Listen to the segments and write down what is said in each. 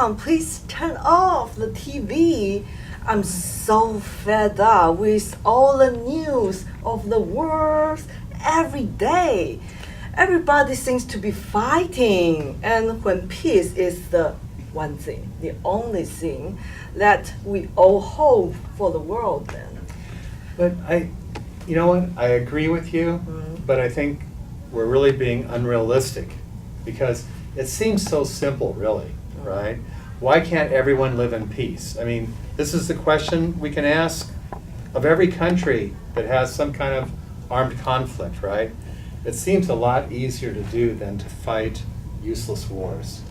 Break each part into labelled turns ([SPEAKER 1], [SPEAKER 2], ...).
[SPEAKER 1] on, please turn off the TV. I'm so fed up with all the news of the world every day. Everybody seems to be fighting, and when peace is the one thing, the only thing that we all hope for the world then.
[SPEAKER 2] But you know what, I agree with you, but I think we're really being unrealistic because it seems so simple, really, right? Why can't everyone live in peace? I mean, this is the question we can ask of every country that has some kind of armed conflict, right? It seems a lot easier to do than to fight useless wars.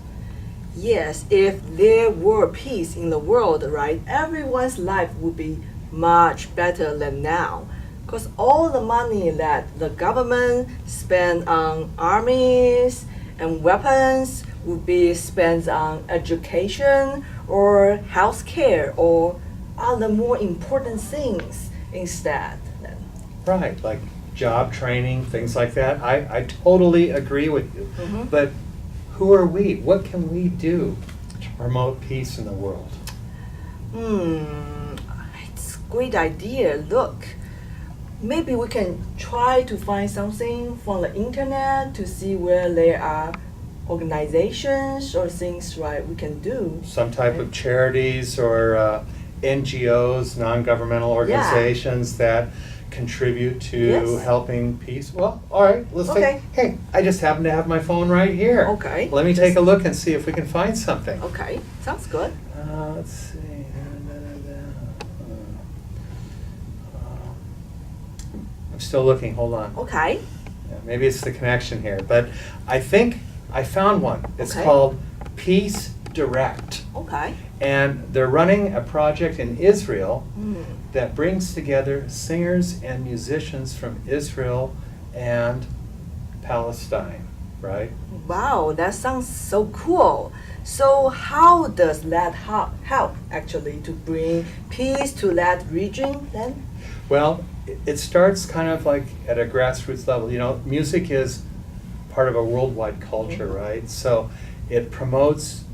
[SPEAKER 1] Yes, if there were peace in the world, right, everyone's life would be much better than now. Because all the money that the government spend on armies and weapons would be spent on education or healthcare or other more important things instead.
[SPEAKER 2] Right, like job training, things like that. I totally agree with you. But who are we? What can we do to promote peace in the world?
[SPEAKER 1] It's a great idea. Look, maybe we can try to find something from the internet to see where there are organizations or things we can do.
[SPEAKER 2] Some type of charities or NGOs, non-governmental organizations that contribute to helping peace. Well, all right, let's take, hey, I just happen to have my phone right here.
[SPEAKER 1] Okay.
[SPEAKER 2] Let me take a look and see if we can find something.
[SPEAKER 1] Okay, sounds good.
[SPEAKER 2] Let's see. I'm still looking, hold on.
[SPEAKER 1] Okay.
[SPEAKER 2] Yeah, maybe it's the connection here, but I think I found one. It's called Peace Direct.
[SPEAKER 1] Okay.
[SPEAKER 2] And they're running a project in Israel that brings together singers and musicians from Israel and Palestine, right?
[SPEAKER 1] Wow, that sounds so cool. So how does that help actually to bring peace to that region then?
[SPEAKER 2] Well, it starts kind of like at a grassroots level. You know, music is part of a worldwide culture, right? So it promotes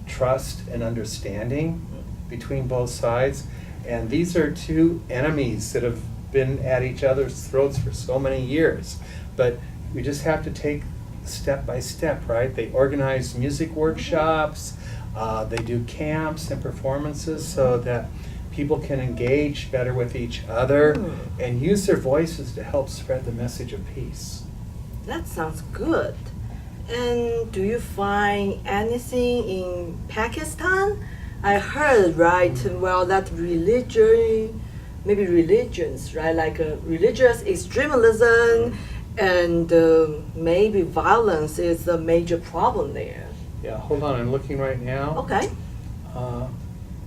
[SPEAKER 2] trust and understanding between both sides. And these are two enemies that have been at each other's throats for so many years. But we just have to take step by step, right? They organize music workshops, they do camps and performances so that people can engage better with each other and use their voices to help spread the message of peace.
[SPEAKER 1] That sounds good. And do you find anything in Pakistan? I heard, well, that maybe religions, right, like religious extremism and maybe violence is a major problem there.
[SPEAKER 2] Yeah, hold on, I'm looking right now.
[SPEAKER 1] Okay.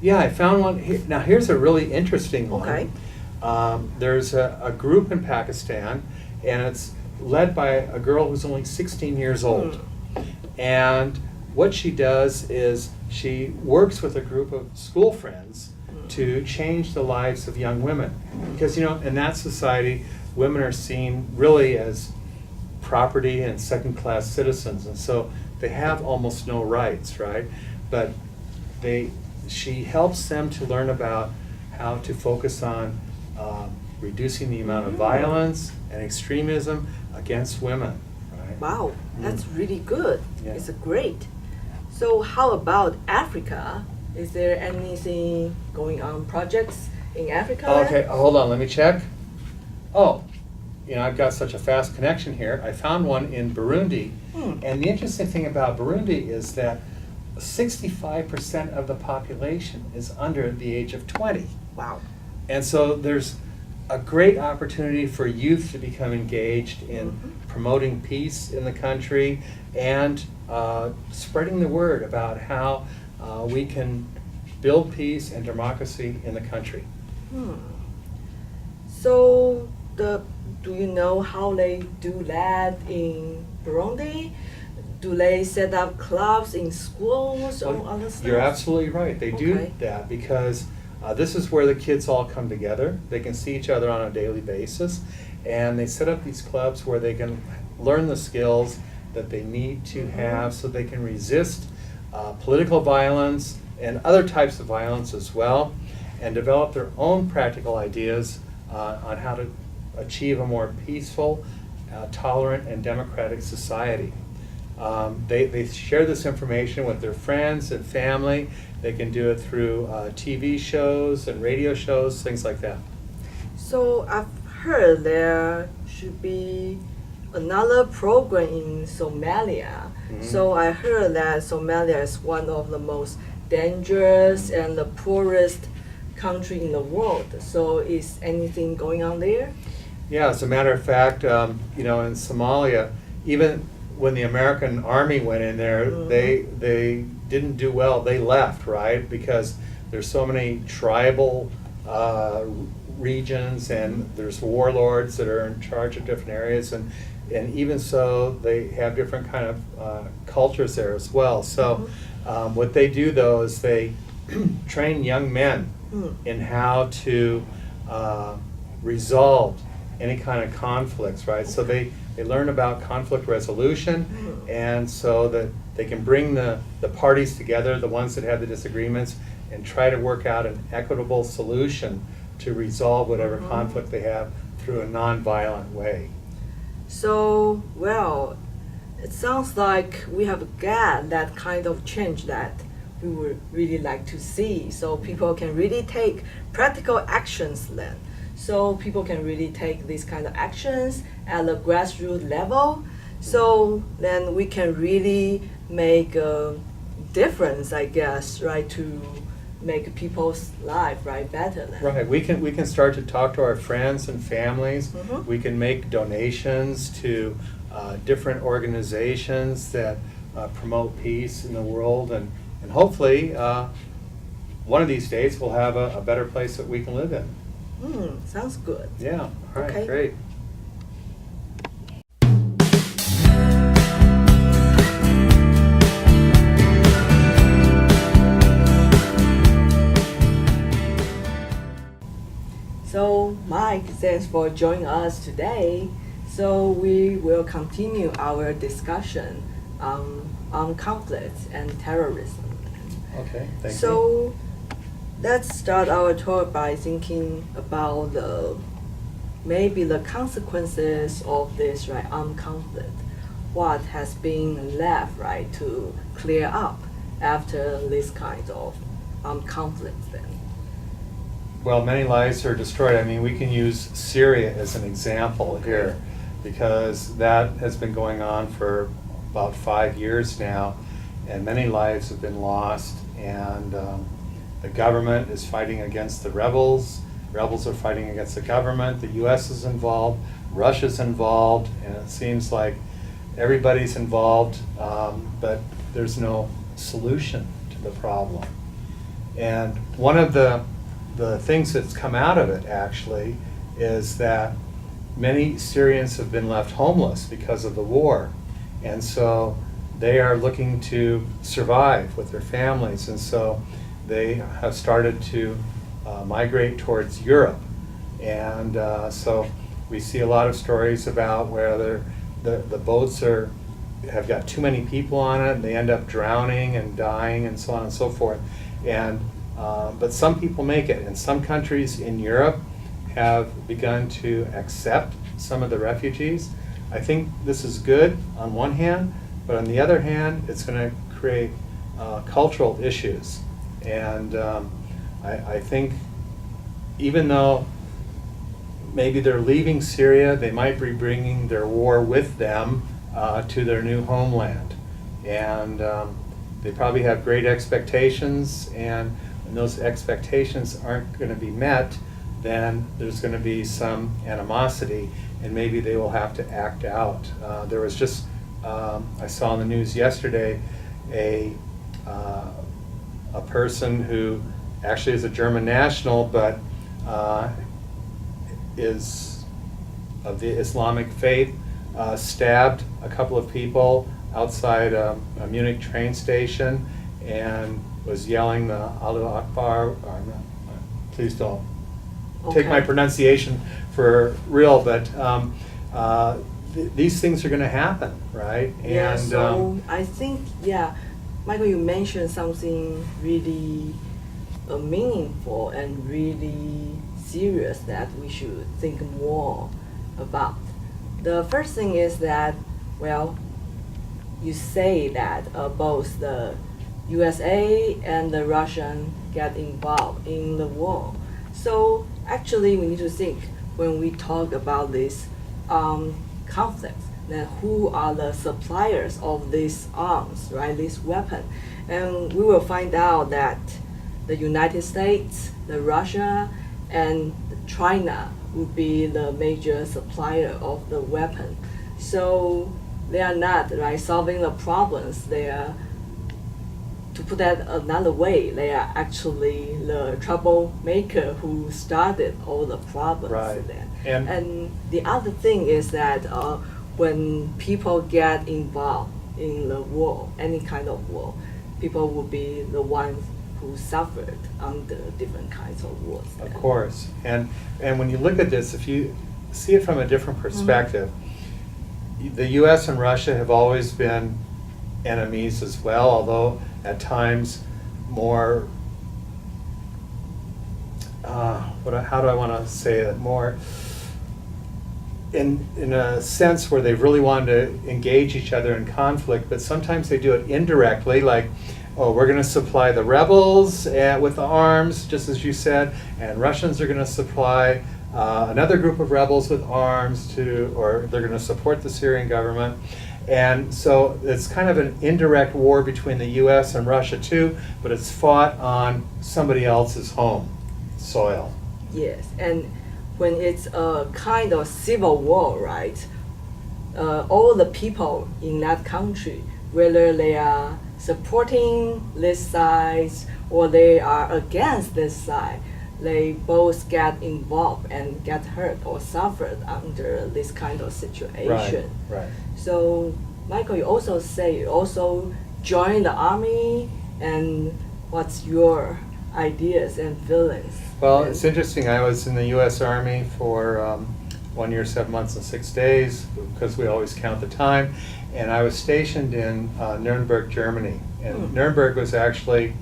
[SPEAKER 2] Yeah, I found one here. Now here's a really interesting one.
[SPEAKER 1] Okay.
[SPEAKER 2] There's a group in Pakistan, and it's led by a girl who's only 16 years old. And what she does is she works with a group of school friends to change the lives of young women. Because, you know, in that society, women are seen really as property and second-class citizens, and so they have almost no rights, right? But she helps them to learn about how to focus on reducing the amount of violence and extremism against women, right?
[SPEAKER 1] Wow, that's really good.
[SPEAKER 2] Yeah.
[SPEAKER 1] It's great. So how about Africa? Is there anything going on, projects in Africa?
[SPEAKER 2] Okay, hold on, let me check. Oh, you know, I've got such a fast connection here. I found one in Burundi. And the interesting thing about Burundi is that 65% of the population is under the age of 20.
[SPEAKER 1] Wow.
[SPEAKER 2] And so there's a great opportunity for youth to become engaged in promoting peace in the country and spreading the word about how we can build peace and democracy in the country.
[SPEAKER 1] So do you know how they do that in Burundi? Do they set up clubs in schools or other stuff?
[SPEAKER 2] You're absolutely right. They do that because this is where the kids all come together. They can see each other on a daily basis, and they set up these clubs where they can learn the skills that they need to have so they can resist political violence and other types of violence as well, and develop their own practical ideas on how to achieve a more peaceful, tolerant, and democratic society. They share this information with their friends and family. They can do it through TV shows and radio shows, things like that.
[SPEAKER 1] So I've heard there should be another program in Somalia. So I heard that Somalia is one of the most dangerous and the poorest country in the world. So is anything going on there?
[SPEAKER 2] Yeah, as a matter of fact, in Somalia, even when the American Army went in there, they didn't do well. They left, right? Because there's so many tribal regions, and there's warlords that are in charge of different areas, and even so, they have different kind of cultures there as well. So what they do, though, is they train young men in how to resolve any kind of conflicts, right? So they learn about conflict resolution, and so that they can bring the parties together, the ones that have the disagreements, and try to work out an equitable solution to resolve whatever conflict they have through a non-violent way.
[SPEAKER 1] So, well, it sounds like we have got that kind of change that we would really like to see. So people can really take practical actions then. So people can really take these kind of actions at the grassroots level. So then we can really make a difference, I guess, right, to make people's life better then.
[SPEAKER 2] Right. We can start to talk to our friends and families. We can make donations to different organizations that promote peace in the world, and hopefully one of these days we'll have a better place that we can live in.
[SPEAKER 1] Sounds good.
[SPEAKER 2] Yeah. All right.
[SPEAKER 1] Okay.
[SPEAKER 2] Great.
[SPEAKER 1] So Mike, thanks for joining us today. So we will continue our discussion on conflicts and terrorism.
[SPEAKER 2] Okay. Thank you.
[SPEAKER 1] So let's start our talk by thinking about maybe the consequences of this armed conflict. What has been left to clear up after this kind of conflict then?
[SPEAKER 2] Well, many lives are destroyed. I mean, we can use Syria as an example here, because that has been going on for about 5 years now, and many lives have been lost, and the government is fighting against the rebels. Rebels are fighting against the government. The U.S. is involved. Russia's involved, and it seems like everybody's involved, but there's no solution to the problem. And one of the things that's come out of it actually is that many Syrians have been left homeless because of the war, and so they are looking to survive with their families, and so they have started to migrate towards Europe. And so we see a lot of stories about where the boats have got too many people on it, and they end up drowning and dying and so on and so forth. And but some people make it, and some countries in Europe have begun to accept some of the refugees. I think this is good on one hand, but on the other hand, it's going to create cultural issues. And I think even though maybe they're leaving Syria, they might be bringing their war with them to their new homeland. And they probably have great expectations, and when those expectations aren't going to be met, then there's going to be some animosity, and maybe they will have to act out. There was just, I saw in the news yesterday, a person who actually is a German national, but is of the Islamic faith, stabbed a couple of people outside a Munich train station, and was yelling the Allahu Akbar. Please don't take my pronunciation for real, but these things are going to happen, right?
[SPEAKER 1] Yeah,
[SPEAKER 2] And
[SPEAKER 1] so I think, Michael, you mentioned something really meaningful and really serious that we should think more about. The first thing is that, well, you say that both the USA and the Russian get involved in the war. So actually we need to think when we talk about this conflict, then who are the suppliers of these arms, right, this weapon? And we will find out that the United States, the Russia, and China would be the major supplier of the weapon. So they are not solving the problems. They are, to put that another way, they are actually the troublemaker who started all the problems.
[SPEAKER 2] Right.
[SPEAKER 1] Then. And the other thing is that when people get involved in the war, any kind of war, people will be the ones who suffered under different kinds of wars.
[SPEAKER 2] Of course. And when you look at this, if you see it from a different perspective, the US and Russia have always been enemies as well, although at times more, how do I want to say it, more in a sense where they really wanted to engage each other in conflict, but sometimes they do it indirectly, like, oh, we're going to supply the rebels with the arms, just as you said, and Russians are going to supply another group of rebels with arms or they're going to support the Syrian government. And so it's kind of an indirect war between the US and Russia too, but it's fought on somebody else's home soil.
[SPEAKER 1] Yes, and when it's a kind of civil war, right, all the people in that country, whether they are supporting this side or they are against this side, they both get involved and get hurt or suffered under this kind of situation.
[SPEAKER 2] Right.
[SPEAKER 1] So, Michael, you also say you also joined the army, and what's your ideas and feelings?
[SPEAKER 2] Well, it's interesting. I was in the U.S. Army for 1 year, 7 months, and 6 days, because we always count the time. And I was stationed in Nuremberg, Germany. And Nuremberg was actually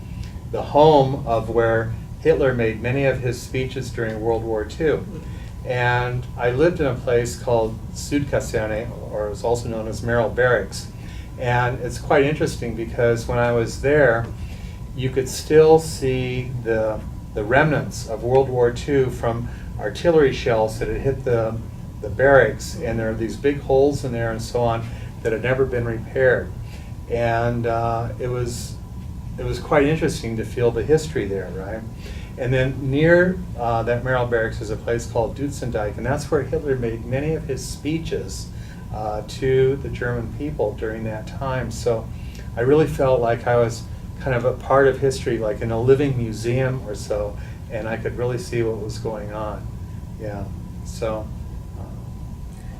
[SPEAKER 2] the home of where Hitler made many of his speeches during World War II. And I lived in a place called Südkaserne, or it was also known as Merrill Barracks. And it's quite interesting because when I was there, you could still see the remnants of World War II from artillery shells that had hit the barracks, and there are these big holes in there and so on that had never been repaired. And it was quite interesting to feel the history there, right? And then near that Merrill Barracks is a place called Dutzendijk, and that's where Hitler made many of his speeches to the German people during that time. So I really felt like I was kind of a part of history, like in a living museum or so, and I could really see what was going on. Yeah, so.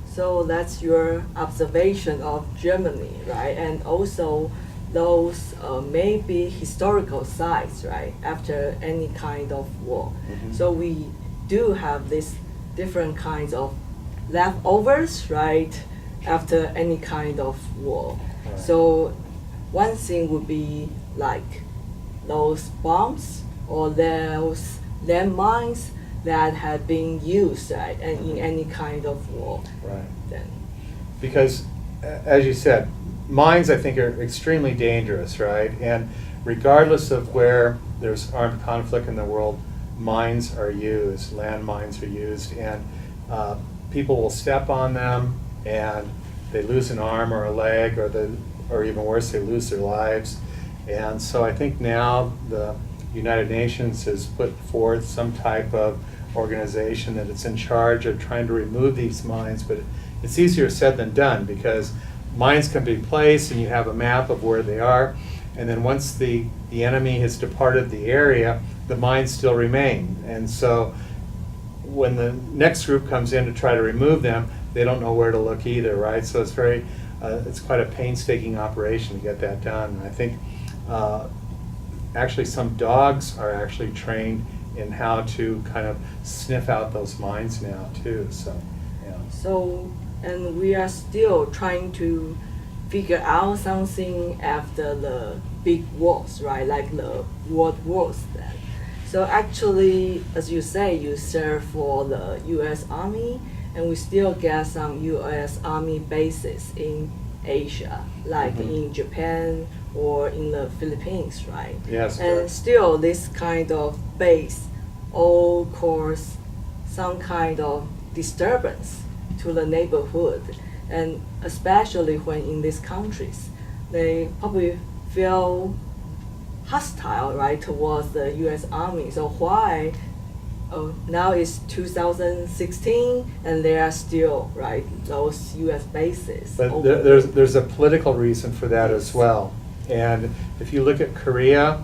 [SPEAKER 1] So that's your observation of Germany, right? And also those maybe historical sites, right, after any kind of war. So we do have these different kinds of leftovers, right, after any kind of war.
[SPEAKER 2] Right.
[SPEAKER 1] So one thing would be like those bombs or those landmines that had been used, right, and in any kind of war.
[SPEAKER 2] Right.
[SPEAKER 1] Then.
[SPEAKER 2] Because, as you said, mines, I think, are extremely dangerous, right? And regardless of where there's armed conflict in the world, mines are used, landmines are used, and people will step on them, and they lose an arm or a leg, or even worse, they lose their lives. And so I think now the United Nations has put forth some type of organization that it's in charge of trying to remove these mines, but it's easier said than done, because mines can be placed and you have a map of where they are, and then once the enemy has departed the area, the mines still remain. And so when the next group comes in to try to remove them, they don't know where to look either, right? So it's it's quite a painstaking operation to get that done. And I think actually some dogs are actually trained in how to kind of sniff out those mines now too. So, yeah.
[SPEAKER 1] So, and we are still trying to figure out something after the big wars, right? Like the world wars then. So actually, as you say, you serve for the U.S. Army, and we still get some U.S. Army bases in Asia, like in Japan or in the Philippines, right?
[SPEAKER 2] Yes.
[SPEAKER 1] And
[SPEAKER 2] correct.
[SPEAKER 1] still, this kind of base all cause some kind of disturbance to the neighborhood, and especially when in these countries, they probably feel hostile, right, towards the U.S. Army. So why now it's 2016 and there are still, right, those U.S. bases?
[SPEAKER 2] But
[SPEAKER 1] open?
[SPEAKER 2] there's a political reason for that as well. And if you look at Korea,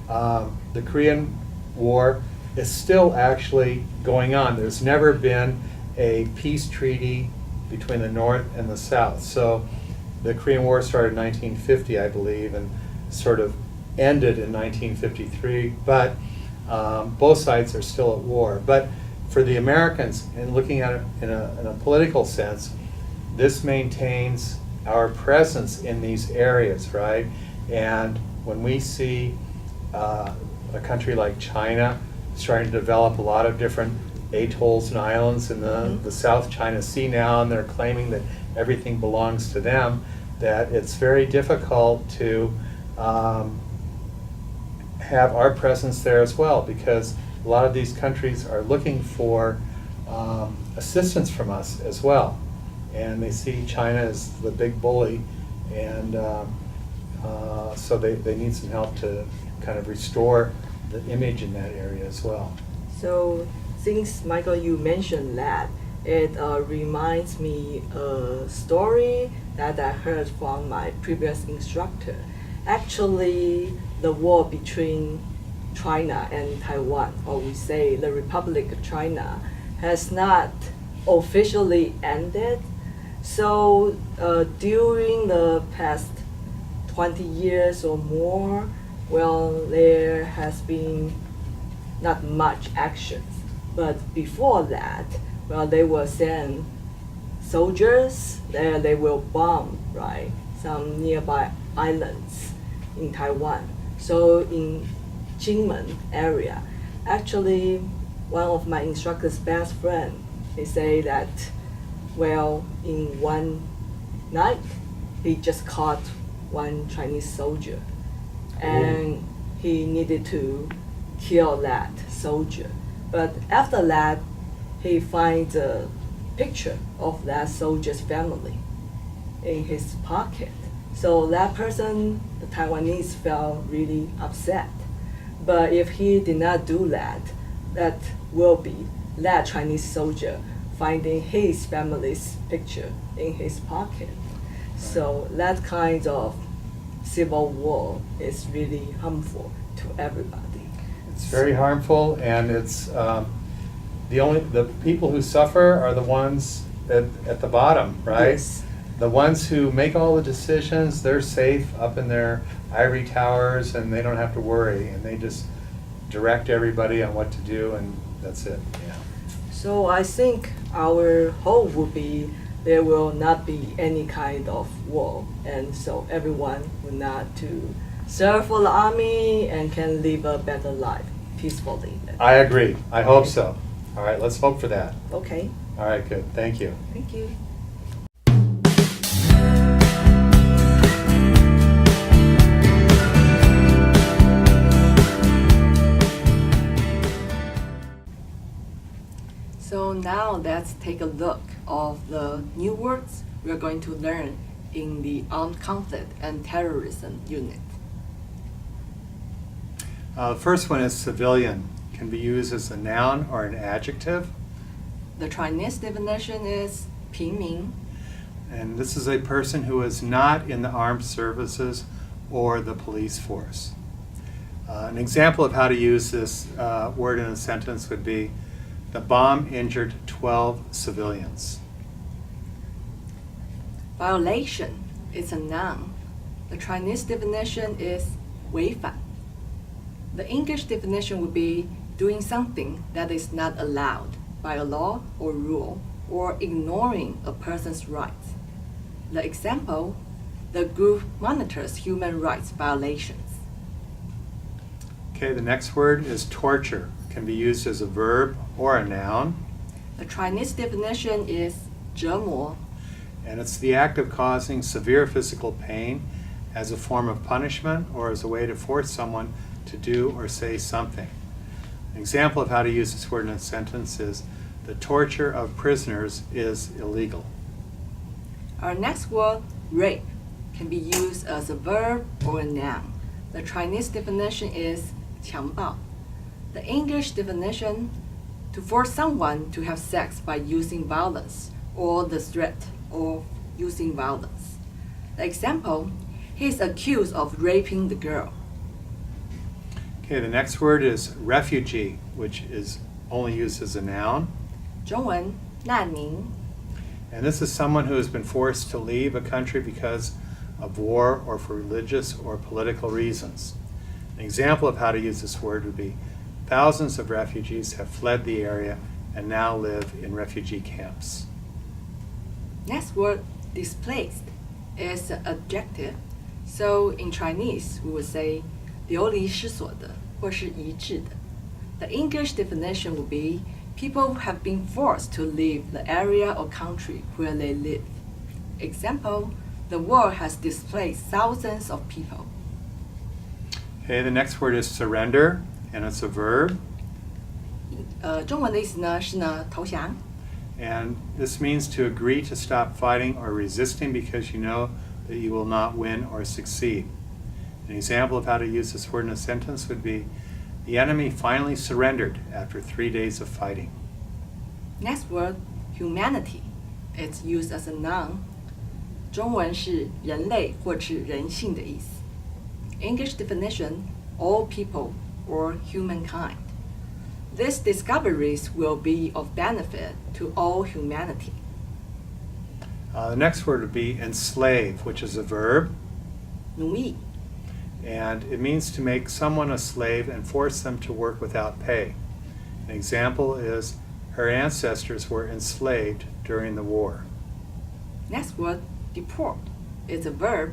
[SPEAKER 2] the Korean War is still actually going on. There's never been a peace treaty between the North and the South. So the Korean War started in 1950, I believe, and sort of ended in 1953, but both sides are still at war. But for the Americans, and looking at it in a political sense, this maintains our presence in these areas, right? And when we see a country like China starting to develop a lot of different atolls and islands in the South China Sea now, and they're claiming that everything belongs to them, that it's very difficult to have our presence there as well, because a lot of these countries are looking for assistance from us as well. And they see China as the big bully, and so they need some help to kind of restore the image in that area as well.
[SPEAKER 1] So since, Michael, you mentioned that, it reminds me a story that I heard from my previous instructor. Actually, the war between China and Taiwan, or we say the Republic of China, has not officially ended. So during the past 20 years or more, well, there has been not much action. But before that, well, they will send soldiers, they will bomb, right, some nearby islands in Taiwan. So in Jinmen area, actually one of my instructor's best friend, they say that, well, in one night, he just caught one Chinese soldier, and he needed to kill that soldier. But after that, he finds a picture of that soldier's family in his pocket. So that person, the Taiwanese, felt really upset. But if he did not do that, that will be that Chinese soldier finding his family's picture in his pocket. So that kind of civil war is really harmful to everybody.
[SPEAKER 2] It's very harmful, and it's the people who suffer are the ones at the bottom, right?
[SPEAKER 1] Yes.
[SPEAKER 2] The ones who make all the decisions, they're safe up in their ivory towers, and they don't have to worry, and they just direct everybody on what to do, and that's it. Yeah.
[SPEAKER 1] So I think our hope would be there will not be any kind of war, and so everyone will not to serve for the army and can live a better life peacefully.
[SPEAKER 2] I agree. I hope so. All right, let's hope for that.
[SPEAKER 1] Okay,
[SPEAKER 2] All right, good. Thank you.
[SPEAKER 1] thank you. So now let's take a look of the new words we're going to learn in the Armed Conflict and Terrorism unit.
[SPEAKER 2] The first one is civilian. Can be used as a noun or an adjective.
[SPEAKER 1] The Chinese definition is 平民.
[SPEAKER 2] And this is a person who is not in the armed services or the police force. An example of how to use this word in a sentence would be, the bomb injured 12 civilians.
[SPEAKER 1] Violation is a noun. The Chinese definition is 违反. The English definition would be doing something that is not allowed by a law or rule, or ignoring a person's rights. The example, the group monitors human rights violations.
[SPEAKER 2] Okay, the next word is torture. It can be used as a verb or a noun.
[SPEAKER 1] The Chinese definition is 折磨.
[SPEAKER 2] And it's the act of causing severe physical pain as a form of punishment or as a way to force someone to do or say something. An example of how to use this word in a sentence is, the torture of prisoners is illegal.
[SPEAKER 1] Our next word, rape, can be used as a verb or a noun. The Chinese definition is 强暴. The English definition, to force someone to have sex by using violence or the threat of using violence. The example, he is accused of raping the girl.
[SPEAKER 2] Okay, the next word is refugee, which is only used as a noun.
[SPEAKER 1] 中文难民.
[SPEAKER 2] And this is someone who has been forced to leave a country because of war or for religious or political reasons. An example of how to use this word would be, thousands of refugees have fled the area and now live in refugee camps.
[SPEAKER 1] Next word, displaced, is an adjective. So in Chinese, we would say 流离失所的或是移置的. The English definition would be people have been forced to leave the area or country where they live. Example, the war has displaced thousands of people.
[SPEAKER 2] Okay, the next word is surrender, and it's a verb.
[SPEAKER 1] 中文的意思呢是呢投降.
[SPEAKER 2] And this means to agree to stop fighting or resisting because you know that you will not win or succeed. An example of how to use this word in a sentence would be, the enemy finally surrendered after 3 days of fighting.
[SPEAKER 1] Next word, humanity. It's used as a noun. 中文是人类或是人性的意思. English definition, all people or humankind. These discoveries will be of benefit to all humanity.
[SPEAKER 2] The next word would be enslave, which is a verb.
[SPEAKER 1] 奴役.
[SPEAKER 2] And it means to make someone a slave and force them to work without pay. An example is, her ancestors were enslaved during the war.
[SPEAKER 1] Next word, deport. It's a verb.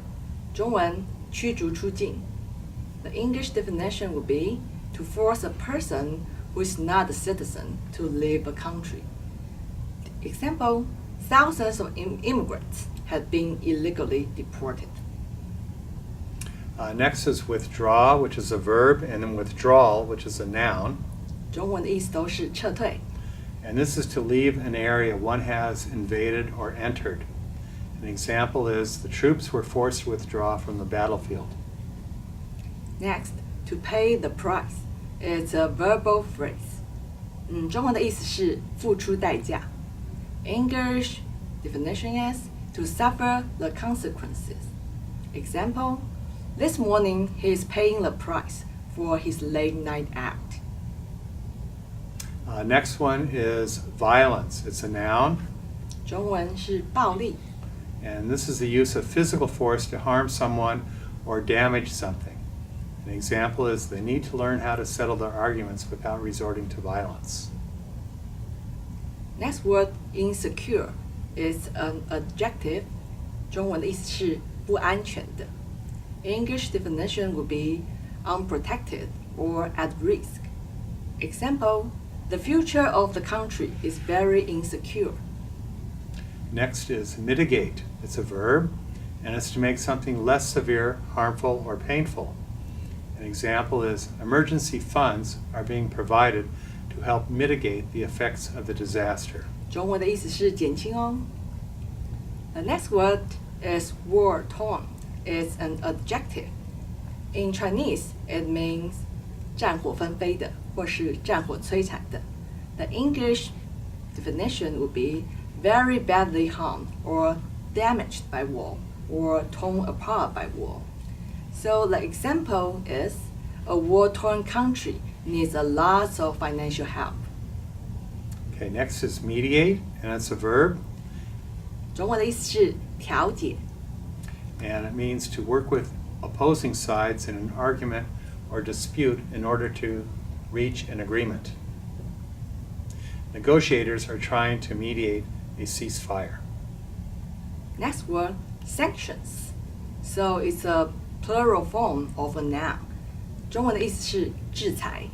[SPEAKER 1] 中文驱逐出境. The English definition would be to force a person who is not a citizen to leave a country. Example, thousands of immigrants have been illegally deported.
[SPEAKER 2] Next is withdraw, which is a verb, and then withdrawal, which is a noun.
[SPEAKER 1] 中文的意思都是撤退.
[SPEAKER 2] And this is to leave an area one has invaded or entered. An example is, the troops were forced to withdraw from the battlefield.
[SPEAKER 1] Next, to pay the price. It's a verbal phrase. 中文的意思是付出代价. English definition is to suffer the consequences. Example, this morning he is paying the price for his late night out.
[SPEAKER 2] Next one is violence. It's a noun.
[SPEAKER 1] 中文是暴力.
[SPEAKER 2] And this is the use of physical force to harm someone or damage something. An example is, they need to learn how to settle their arguments without resorting to violence.
[SPEAKER 1] Next word, insecure, is an adjective. 中文的意思是不安全的. English definition would be unprotected or at risk. Example, the future of the country is very insecure.
[SPEAKER 2] Next is mitigate. It's a verb, and it's to make something less severe, harmful, or painful. An example is, emergency funds are being provided to help mitigate the effects of the disaster.
[SPEAKER 1] 中文的意思是减轻哦. The next word is war-torn. It's an adjective. In Chinese, it means 战火纷飞的或是战火摧残的. The English definition would be very badly harmed or damaged by war or torn apart by war. So the example is, a war-torn country needs a lot of financial help.
[SPEAKER 2] Okay, next is mediate, and it's a verb.
[SPEAKER 1] 中文的意思是调解.
[SPEAKER 2] And it means to work with opposing sides in an argument or dispute in order to reach an agreement. Negotiators are trying to mediate a ceasefire.
[SPEAKER 1] Next word, sanctions. So it's a plural form of a noun. 中文的意思是制裁。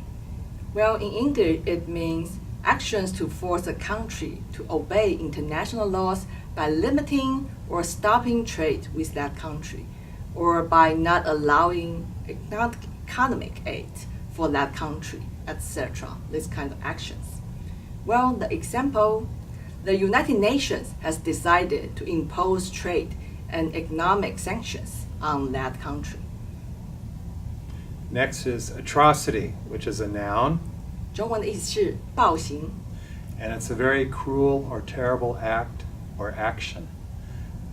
[SPEAKER 1] Well, in English, it means actions to force a country to obey international laws by limiting or stopping trade with that country, or by not allowing economic aid for that country, etc. This kind of actions. Well, the example, the United Nations has decided to impose trade and economic sanctions on that country.
[SPEAKER 2] Next is atrocity, which is a noun,
[SPEAKER 1] 中文的意思是暴行，
[SPEAKER 2] and it's a very cruel or terrible act or action.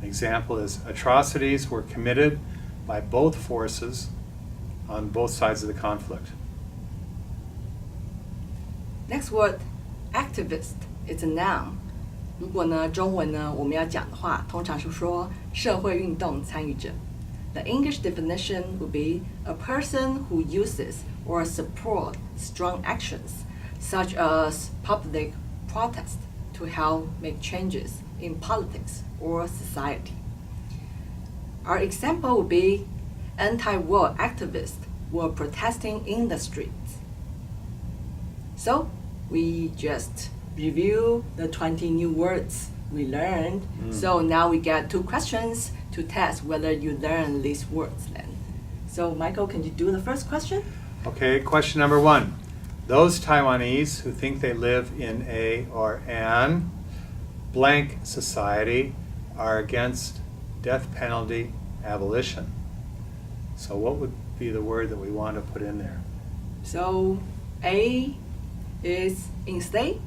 [SPEAKER 2] An example is atrocities were committed by both forces on both sides of the conflict.
[SPEAKER 1] Next word, activist. It's a noun. 如果呢中文呢我们要讲的话，通常是说社会运动参与者。The English definition would be a person who uses or supports strong actions, such as public protest, to help make changes in politics or society. Our example would be anti-war activists were protesting in the streets. So we just review the 20 new words we learned. So now we get 2 questions to test whether you learn these words then. So Michael, can you do the first question?
[SPEAKER 2] Okay, question number 1. Those Taiwanese who think they live in a or an blank society are against death penalty abolition. So what would be the word that we want to put in there?
[SPEAKER 1] So A is enslaved,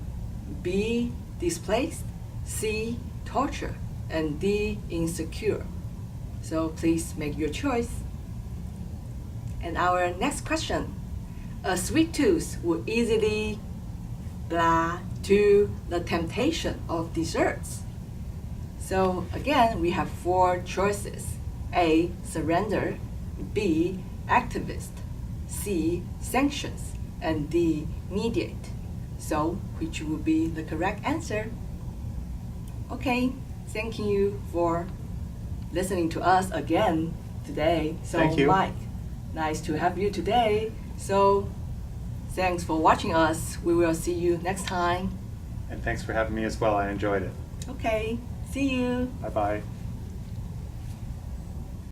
[SPEAKER 1] B displaced, C torture, and D insecure. So please make your choice. And our next question. A sweet tooth will easily blah to the temptation of desserts. So again, we have 4 choices. A, surrender, B, activist, C, sanctions, and D, mediate. So which will be the correct answer? Okay, thank you for listening to us again today. So
[SPEAKER 2] Thank you.
[SPEAKER 1] Mike, nice to have you today. So thanks for watching us. We will see you next time.
[SPEAKER 2] And thanks for having me as well. I enjoyed it.
[SPEAKER 1] Okay, see you.
[SPEAKER 2] Bye-bye.